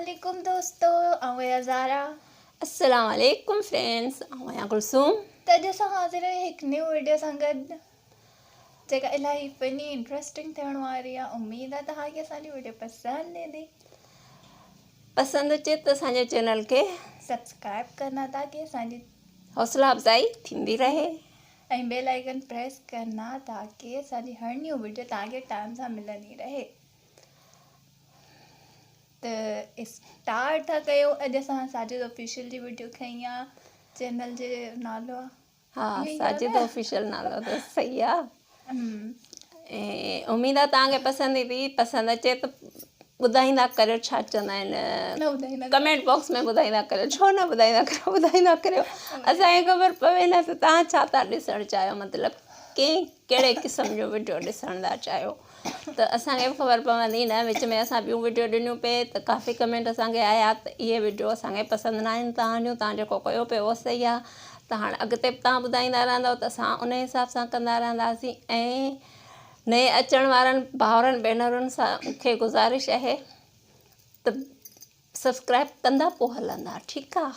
अस्सलामुअलैकुम दोस्तों, आउं ज़ारा। अस्सलामुअलैकुम फ्रेंड्स, आउं कुलसूम। त अॼु असां हाज़िर आहियूं हिकु न्यू वीडियो सां गॾु, जेका इलाही फनी इंट्रस्टिंग थियण वारी आहे। उमेद आहे तव्हांखे असांजी वीडियो पसंदि ईंदी। पसंदि अचे त असांजे चैनल खे सब्सक्राइब करना ताकि असांजी हौसला अफ़ज़ाई थींदी रहे ऐं बेल आइकन प्रेस करना ताकि असांजी हर न्यू वीडियो तव्हांखे टाइम सां मिलंदी रहे। त स्टार्ट था कयूं। अॼु असां साजिद ऑफिशियल जी वीडियो खई आहे। चैनल जे नालो आहे साजिद ऑफिशियल नालो त सही आहे। ऐं उमेद आहे तव्हांखे पसंदि ईंदी। पसंदि अचे त ॿुधाईंदा करियो, छा चवंदा आहिनि, कमेंट बॉक्स में ॿुधाईंदा करियो। छो न ॿुधाईंदा करियो। असांखे ख़बर पवे न त तव्हां छा था ॾिसणु चाहियो, मतिलबु कहिड़े क़िस्म जो वीडियो ॾिसण था चाहियो, त असांखे बि ख़बर पवंदी न। विच में असां ॿियूं वीडियो ॾिनियूं पे त काफ़ी कमेंट असांखे आया त इहे वीडियो असांखे पसंदि न आहिनि तव्हां जेको कयो पियो उहो सही आहे। त हाणे अॻिते बि तव्हां ॿुधाईंदा रहंदव त असां उन हिसाब सां कंदा रहंदासीं। ऐं नए अचण वारनि भाउरनि भेनरुनि सां मूंखे गुज़ारिश आहे त सब्सक्राइब कंदा पोइ हलंदा, ठीकु आहे?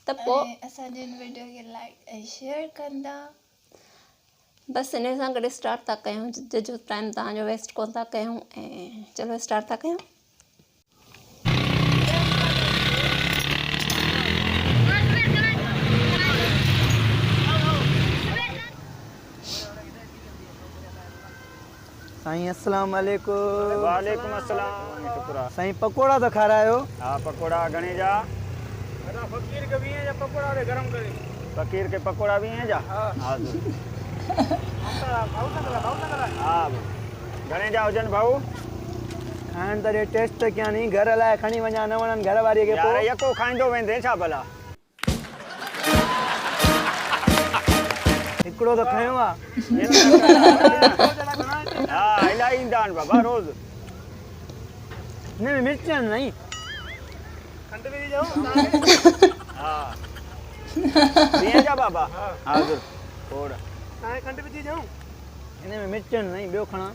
त पोइ असांजे हिन वीडियो खे लाइक ऐं शेयर कंदा। बसि इन सां गॾु स्टार्ट था कयूं, जो टाइम तव्हांजो वेस्ट कोन था कयूं। ऐं चलो स्टार्ट था कयूं। साईं अस्सलाम वालेकुम। वालेकुम अस्सलाम। शुक्र साईं पकोड़ा तो खारायो। हाँ पकोड़ा घणे जा? फकीर के भी हैं या पकोड़ा रे गरम करे। फकीर के पकोड़ा भी हैं जा? हाँ हाँ घणे जा हुजन भाऊ? खान तरे टेस्ट क्या नहीं, घर लाए खणी वञा न वणन घर वारी के यार यको खाइंदो वेंदे छा भला? हिकड़ो तो खयो आ। हाँ इलाही ईंदा आहिनि बाबा रोज़। नहीं मिर्च नहीं खंड भी जाओ। हाँ दिए जा बाबा। हाँ जरूर थोड़ा हां खंड भी जाऊं। इने में मिर्च नहीं बियो खणा।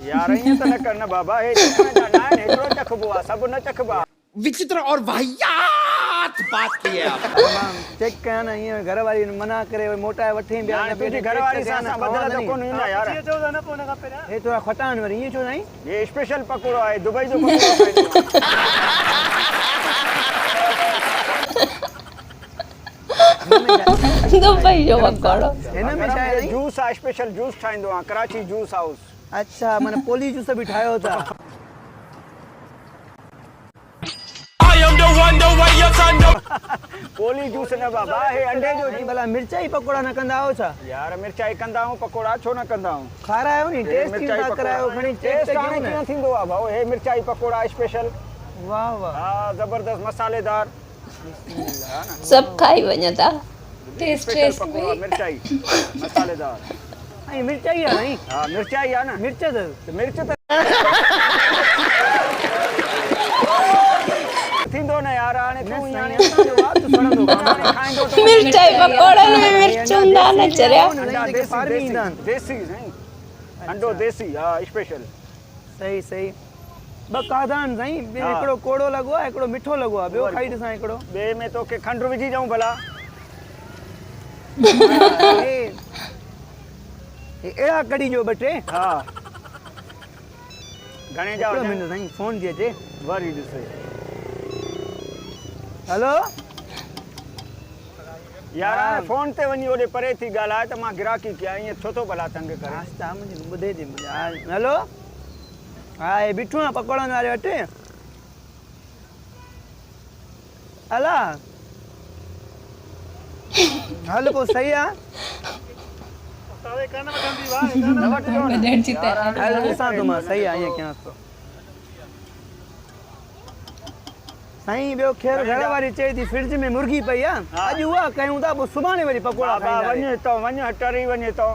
यार ये तो न करना बाबा। हे चखना ना है, एकड़ो चखबो आ, सब न चखबा। विचित्र और वाहियात बात की है आप। चेक कया ना, ये घर वाली मना करे मोटा वठी बिया ना तुझी घर वाली सां बदला तो कोन ईंदा यार। ये चो ना पोना का पेरा हे थोड़ा खटान वरी ये छो नहीं। ये स्पेशल पकोड़ो है, दुबई जो पकोड़ो दुबई जो पकोड़ो हिन में शायद जूस आ, स्पेशल जूस ठाइंदो आ, कराची जूस हाउस। अच्छा माने पोली जूस भी ठायो था। पोली जूस न बाबा, हे अंडे जो जी। भला मिर्चाई पकोड़ा न कंदा हो छा? यार मिर्चाई कंदा हूं, पकोड़ा छो न कंदा हूं? खारायो नी, टेस्ट मिर्चाई ना करायो, खणी टेस्ट टेस्ट हाणे कीअं थींदो आ भाऊ? हे मिर्चाई पकोड़ा स्पेशल। वाह वाह। हाँ जबरदस्त मसालेदार सभु खाई वञो था। स्पेशल पकोड़ा मिर्चाई मसालेदार। आई मिर्चाई आ नहीं? हाँ मिर्चाई आ ना। मिर्च तो मिर्च तो थींदो न यार। हाणे तू यानी जो बात सड़ंदो खाइंदो तो मिर्चाई पकोड़नि में मिर्च हूंदा न चरिया। अंडा देसी नहीं, अंडो देसी। हाँ स्पेशल। सही सही। ब कादान सही, एकड़ो कोड़ो लगो आ, एकड़ो मिठो लगो आ। बियो खाई दसा एकड़ो। बे में तो के खंड विझी जाऊं भला? एड़ा कड़ी जो बटे। हाँ घणे जा एकड़ो मिनट सही फोन दिए जे वरी ॾिसे। हेलो यार हाणे फोन ते वञी ओॾे परे थी ॻाल्हाए त मां गिराकी कयां, ईअं छो थो भला तंग करे? नाश्ता मुझे ॿुधे दे मुझे। हेलो हाँ ये बिठू ना पकोड़न वाले वटे अला हल को सही आ। तावे काना वठंदी वाह हल ॾिसां तो मां सही आ ये क्या तो साईं। बियो खेर घर वारी चई थी फ्रिज में मुर्गी पई आ, अॼु उहा कयूं था, पोइ सुभाणे वरी पकोड़ा खाईंदा। वञे तो वञ टरी वञे तो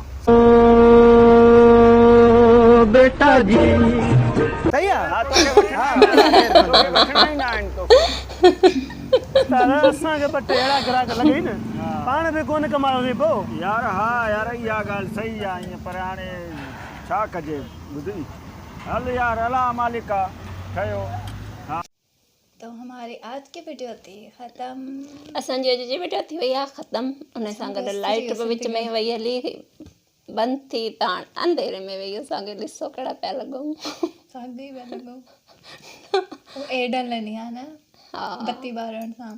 बेटा जी सही आ। हाँ तो वठणा ही ना आहिनि तो तारा असांखे ॿ टे अहिड़ा ग्राहक लॻई न, पाण बि कोन कमायो पो यार। हाँ यार इहा ॻाल्हि सही आहे ईअं, पर हाणे छा कजे ॿुधी। हल यार अला मालिका ठहियो। तो हमारी आज की वीडियो थी ख़त्म। असांजी अॼु जी वीडियो थी वई आहे ख़तमु। उन सां गॾु लाइट बि विच में वई हली बंदि थी त हाणे अंधेरे में वेही असांखे ॾिसो कहिड़ा पिया लॻूं। साॻी पिया लॻूं। एडन लनी आहे न हा बत्ती ॿारण सां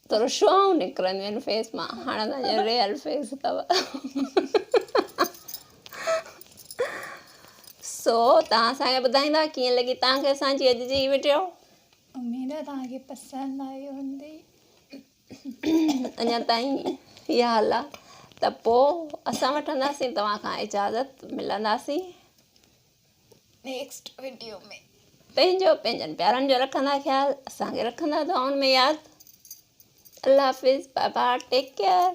थोरो छुआऊं निकिरंदियूं आहिनि फेस मां। हाणे तव्हांजो रियल फेस अथव। सो तव्हां असांखे ॿुधाईंदा कीअं लॻी तव्हांखे असांजी अॼु जी वीडियो। उम्मीद आहे तव्हांखे पसंदि आई हूंदी। अञा ताईं इहा हाल आहे त पोइ असां वठंदासीं तव्हां खां इजाज़त। मिलंदासीं नेक्स्ट वीडियो में। पंहिंजनि प्यारनि जो रखंदा ख़्यालु, असांखे रखंदा दुआउनि में यादि। अल्लाह हाफ़िज़, बाय बाय, टेक केयर।